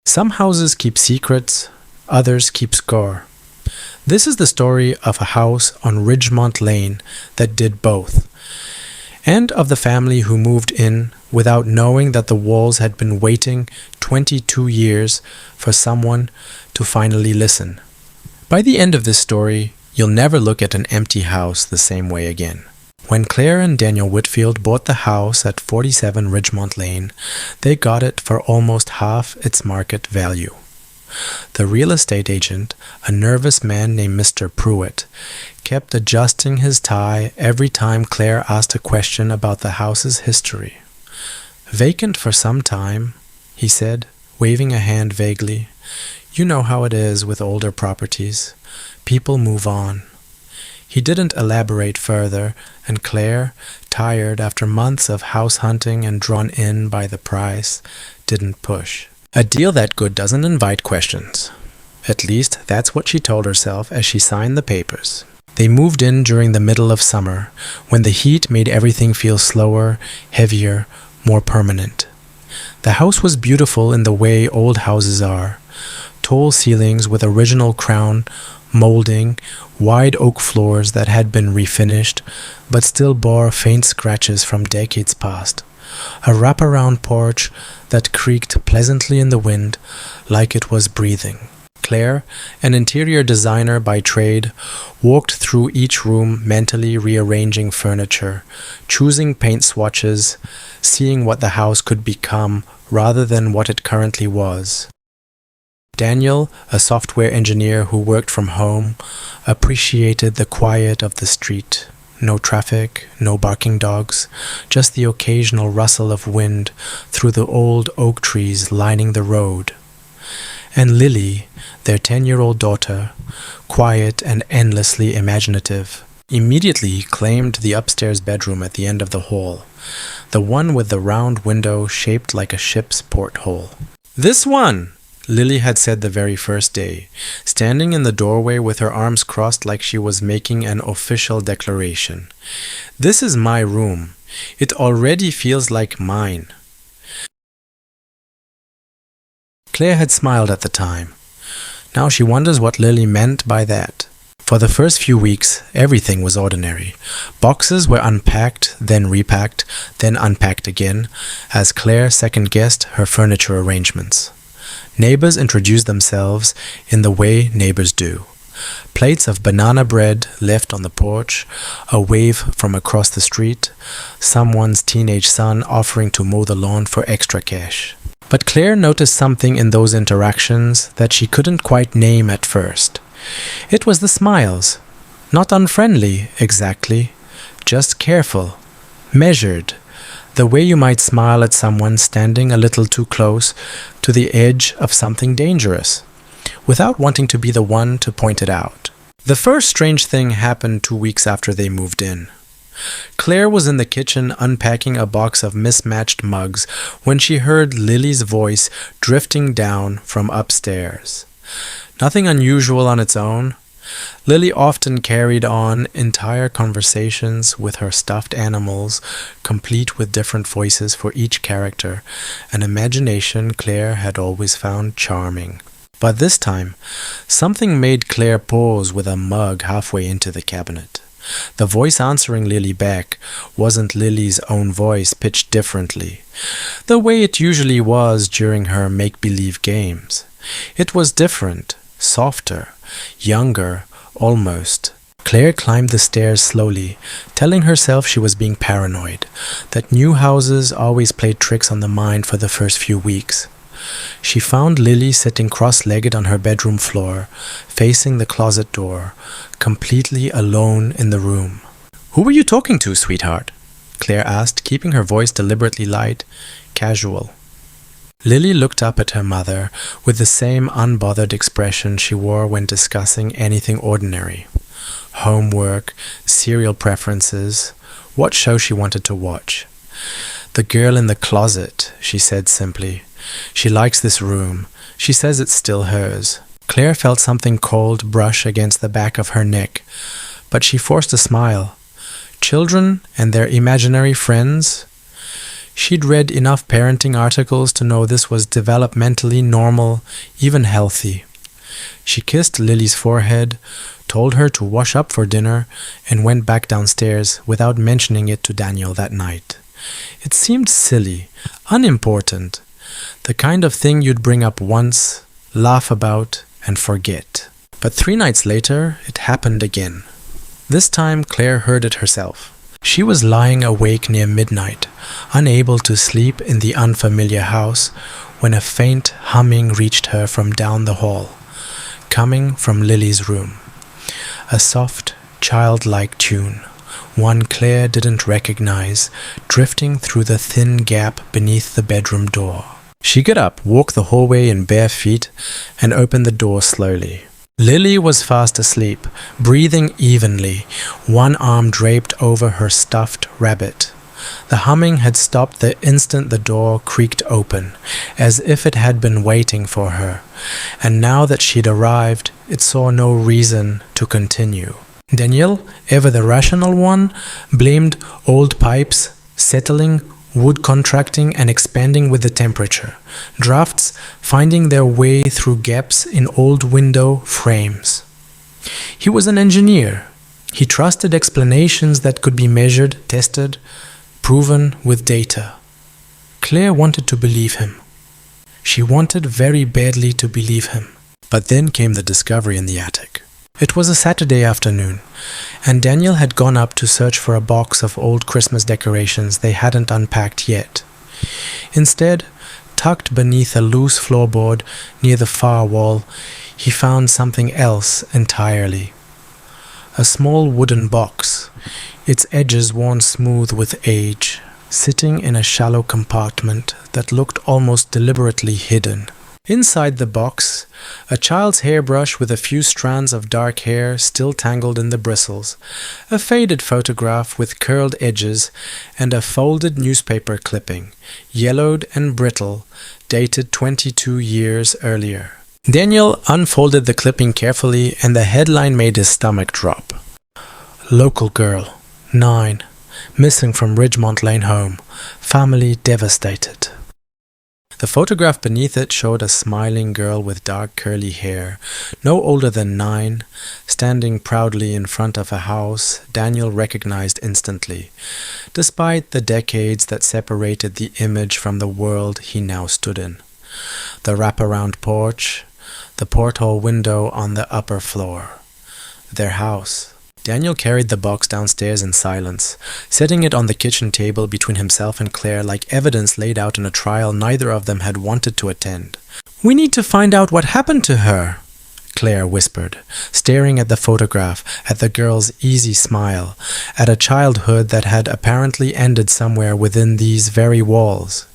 Some houses keep secrets, others keep score. This is the story of a house on Ridgemont Lane that did both, and of the family who moved in without knowing that the walls had been waiting 22 years for someone to finally listen. By the end of this story, you'll never look at an empty house the same way again. When Claire and Daniel Whitfield bought the house at 47 Ridgemont Lane, they got it for almost half its market value. The real estate agent, a nervous man named Mr. Pruitt, kept adjusting his tie every time Claire asked a question about the house's history. "Vacant for some time," he said, waving a hand vaguely. "You know how it is with older properties. People move on." He didn't elaborate further, and Claire, tired after months of house hunting and drawn in by the price, didn't push. A deal that good doesn't invite questions. At least, that's what she told herself as she signed the papers. They moved in during the middle of summer, when the heat made everything feel slower, heavier, more permanent. The house was beautiful in the way old houses are. Tall ceilings with original crown molding, wide oak floors that had been refinished, but still bore faint scratches from decades past. A wraparound porch that creaked pleasantly in the wind, like it was breathing. Claire, an interior designer by trade, walked through each room mentally rearranging furniture, choosing paint swatches, seeing what the house could become rather than what it currently was. Daniel, a software engineer who worked from home, appreciated the quiet of the street. No traffic, no barking dogs, just the occasional rustle of wind through the old oak trees lining the road. And Lily, their 10-year-old daughter, quiet and endlessly imaginative, immediately claimed the upstairs bedroom at the end of the hall, the one with the round window shaped like a ship's porthole. "This one!" Lily had said the very first day, standing in the doorway with her arms crossed like she was making an official declaration. "This is my room. It already feels like mine." Claire had smiled at the time. Now she wonders what Lily meant by that. For the first few weeks, everything was ordinary. Boxes were unpacked, then repacked, then unpacked again, as Claire second-guessed her furniture arrangements. Neighbors introduced themselves in the way neighbors do. Plates of banana bread left on the porch, a wave from across the street, someone's teenage son offering to mow the lawn for extra cash. But Claire noticed something in those interactions that she couldn't quite name at first. It was the smiles. Not unfriendly, exactly, just careful, measured, the way you might smile at someone standing a little too close to the edge of something dangerous, without wanting to be the one to point it out. The first strange thing happened 2 weeks after they moved in. Claire was in the kitchen unpacking a box of mismatched mugs when she heard Lily's voice drifting down from upstairs. Nothing unusual on its own. Lily often carried on entire conversations with her stuffed animals, complete with different voices for each character, an imagination Claire had always found charming. But this time, something made Claire pause with a mug halfway into the cabinet. The voice answering Lily back wasn't Lily's own voice pitched differently, the way it usually was during her make-believe games. It was different, softer, younger, almost. Claire climbed the stairs slowly, telling herself she was being paranoid, that new houses always played tricks on the mind for the first few weeks. She found Lily sitting cross-legged on her bedroom floor, facing the closet door, completely alone in the room. "Who were you talking to, sweetheart?" Claire asked, keeping her voice deliberately light, casual. Lily looked up at her mother with the same unbothered expression she wore when discussing anything ordinary. Homework, cereal preferences, what show she wanted to watch. "The girl in the closet," she said simply. "She likes this room. She says it's still hers." Claire felt something cold brush against the back of her neck, but she forced a smile. Children and their imaginary friends? She'd read enough parenting articles to know this was developmentally normal, even healthy. She kissed Lily's forehead, told her to wash up for dinner, and went back downstairs without mentioning it to Daniel that night. It seemed silly, unimportant, the kind of thing you'd bring up once, laugh about, and forget. But 3 nights later, it happened again. This time, Claire heard it herself. She was lying awake near midnight, unable to sleep in the unfamiliar house, when a faint humming reached her from down the hall, coming from Lily's room. A soft, childlike tune, one Claire didn't recognize, drifting through the thin gap beneath the bedroom door. She got up, walked the hallway in bare feet, and opened the door slowly. Lily was fast asleep, breathing evenly, one arm draped over her stuffed rabbit. The humming had stopped the instant the door creaked open, as if it had been waiting for her, and now that she'd arrived, it saw no reason to continue. Daniel, ever the rational one, blamed old pipes, settling, wood contracting and expanding with the temperature, drafts finding their way through gaps in old window frames. He was an engineer. He trusted explanations that could be measured, tested, proven with data. Claire wanted to believe him. She wanted very badly to believe him. But then came the discovery in the attic. It was a Saturday afternoon, and Daniel had gone up to search for a box of old Christmas decorations they hadn't unpacked yet. Instead, tucked beneath a loose floorboard near the far wall, he found something else entirely. A small wooden box, its edges worn smooth with age, sitting in a shallow compartment that looked almost deliberately hidden. Inside the box, a child's hairbrush with a few strands of dark hair still tangled in the bristles, a faded photograph with curled edges, and a folded newspaper clipping, yellowed and brittle, dated 22 years earlier. Daniel unfolded the clipping carefully, and the headline made his stomach drop. Local girl, 9, missing from Ridgemont Lane home, family devastated. The photograph beneath it showed a smiling girl with dark curly hair, no older than 9, standing proudly in front of a house Daniel recognized instantly, despite the decades that separated the image from the world he now stood in. The wraparound porch, the porthole window on the upper floor. Their house. Daniel carried the box downstairs in silence, setting it on the kitchen table between himself and Claire like evidence laid out in a trial neither of them had wanted to attend. "We need to find out what happened to her," Claire whispered, staring at the photograph, at the girl's easy smile, at a childhood that had apparently ended somewhere within these very walls.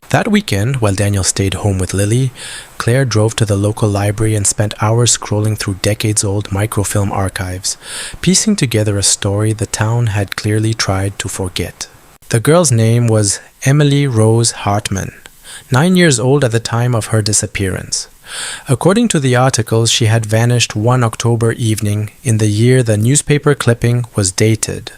That weekend, while Daniel stayed home with Lily, Claire drove to the local library and spent hours scrolling through decades-old microfilm archives, piecing together a story the town had clearly tried to forget. The girl's name was Emily Rose Hartman, 9 years old at the time of her disappearance. According to the articles, she had vanished one October evening in the year the newspaper clipping was dated.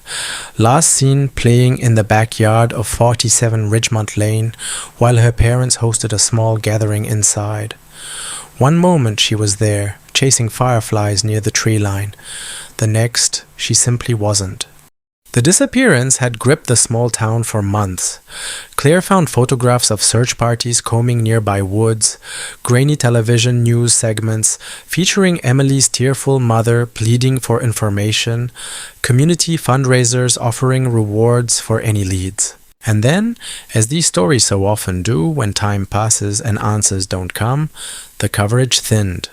Last seen playing in the backyard of 47 Ridgemont Lane while her parents hosted a small gathering inside. One moment she was there, chasing fireflies near the tree line. The next, she simply wasn't. The disappearance had gripped the small town for months. Claire found photographs of search parties combing nearby woods, grainy television news segments featuring Emily's tearful mother pleading for information, community fundraisers offering rewards for any leads. And then, as these stories so often do when time passes and answers don't come, the coverage thinned.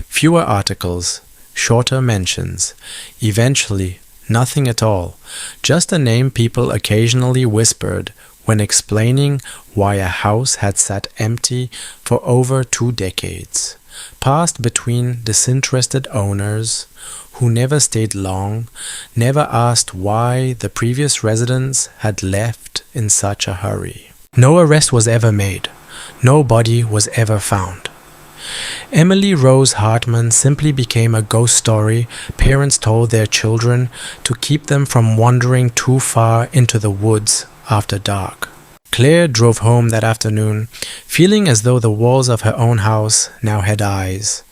Fewer articles, shorter mentions. Eventually, nothing at all, just a name people occasionally whispered when explaining why a house had sat empty for over 2 decades, passed between disinterested owners who never stayed long, never asked why the previous residents had left in such a hurry. No arrest was ever made. No body was ever found. Emily Rose Hartman simply became a ghost story parents told their children to keep them from wandering too far into the woods after dark. Claire drove home that afternoon, feeling as though the walls of her own house now had eyes,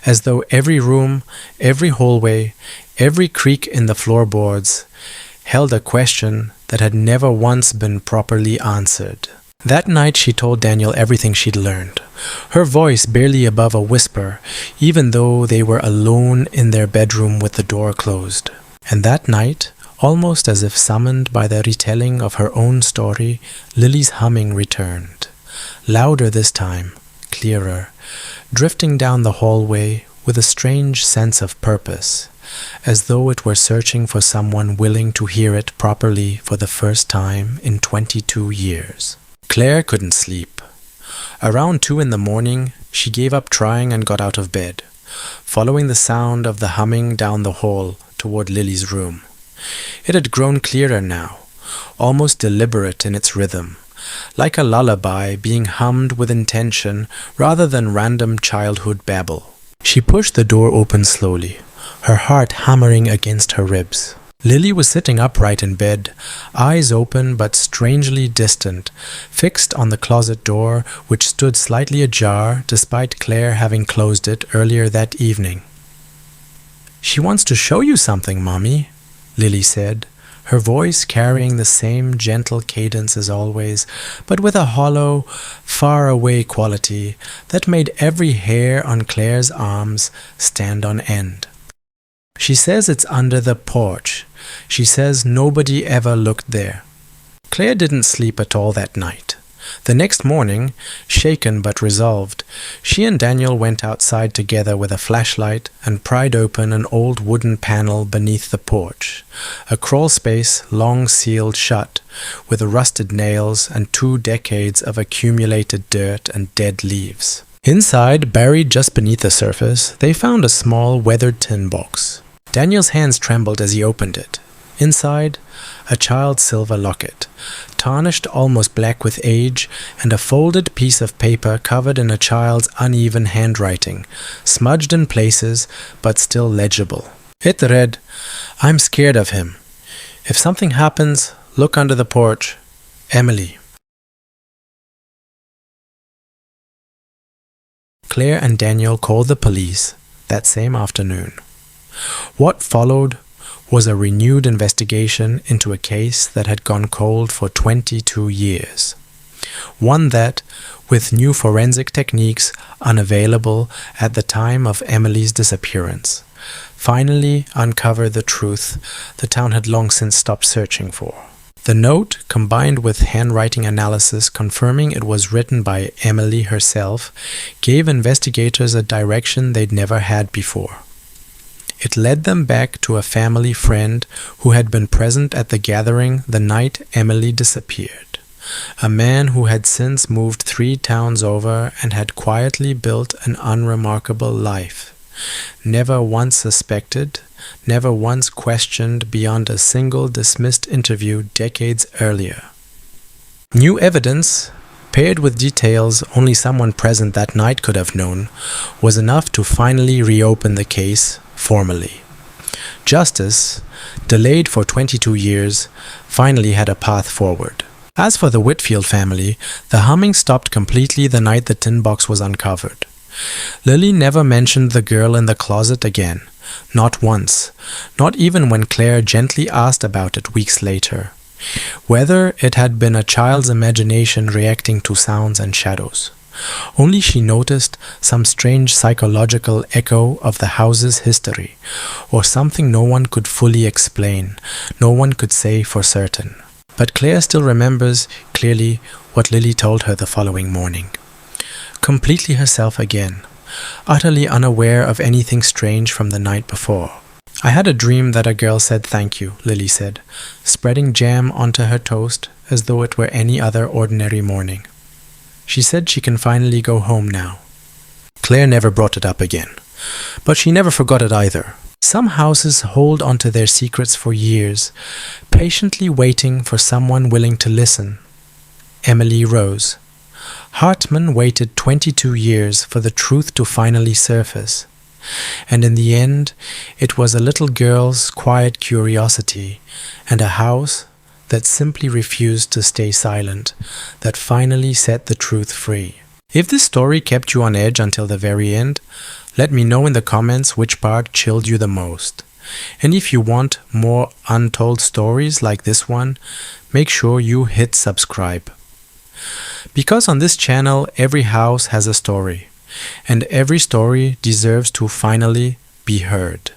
as though every room, every hallway, every creak in the floorboards held a question that had never once been properly answered. That night she told Daniel everything she'd learned, her voice barely above a whisper, even though they were alone in their bedroom with the door closed. And that night, almost as if summoned by the retelling of her own story, Lily's humming returned. Louder this time, clearer, drifting down the hallway with a strange sense of purpose, as though it were searching for someone willing to hear it properly for the first time in 22 years. Claire couldn't sleep. Around 2 in the morning, she gave up trying and got out of bed, following the sound of the humming down the hall toward Lily's room. It had grown clearer now, almost deliberate in its rhythm, like a lullaby being hummed with intention rather than random childhood babble. She pushed the door open slowly, her heart hammering against her ribs. Lily was sitting upright in bed, eyes open but strangely distant, fixed on the closet door which stood slightly ajar despite Claire having closed it earlier that evening. "She wants to show you something, Mommy," Lily said, her voice carrying the same gentle cadence as always, but with a hollow, far-away quality that made every hair on Claire's arms stand on end. "She says it's under the porch. She says nobody ever looked there." Claire didn't sleep at all that night. The next morning, shaken but resolved, she and Daniel went outside together with a flashlight and pried open an old wooden panel beneath the porch, a crawl space long sealed shut, with rusted nails and 2 decades of accumulated dirt and dead leaves. Inside, buried just beneath the surface, they found a small weathered tin box. Daniel's hands trembled as he opened it. Inside, a child's silver locket, tarnished almost black with age, and a folded piece of paper covered in a child's uneven handwriting, smudged in places but still legible. It read, "I'm scared of him. If something happens, look under the porch. Emily." Claire and Daniel called the police that same afternoon. What followed was a renewed investigation into a case that had gone cold for 22 years. One that, with new forensic techniques unavailable at the time of Emily's disappearance, finally uncovered the truth the town had long since stopped searching for. The note, combined with handwriting analysis confirming it was written by Emily herself, gave investigators a direction they'd never had before. It led them back to a family friend who had been present at the gathering the night Emily disappeared, a man who had since moved 3 towns over and had quietly built an unremarkable life, never once suspected, never once questioned beyond a single dismissed interview decades earlier. New evidence, paired with details only someone present that night could have known, was enough to finally reopen the case formally. Justice, delayed for 22 years, finally had a path forward. As for the Whitfield family, the humming stopped completely the night the tin box was uncovered. Lily never mentioned the girl in the closet again, not once, not even when Claire gently asked about it weeks later. Whether it had been a child's imagination reacting to sounds and shadows. Only she noticed some strange psychological echo of the house's history, or something no one could fully explain, no one could say for certain. But Claire still remembers clearly what Lily told her the following morning. Completely herself again, utterly unaware of anything strange from the night before. "I had a dream that a girl said thank you," Lily said, spreading jam onto her toast as though it were any other ordinary morning. "She said she can finally go home now." Claire never brought it up again, but she never forgot it either. Some houses hold onto their secrets for years, patiently waiting for someone willing to listen. Emily Rose. Hartman waited 22 years for the truth to finally surface. And in the end, it was a little girl's quiet curiosity and a house that simply refused to stay silent, that finally set the truth free. If this story kept you on edge until the very end, let me know in the comments which part chilled you the most. And if you want more untold stories like this one, make sure you hit subscribe. Because on this channel, every house has a story, and every story deserves to finally be heard.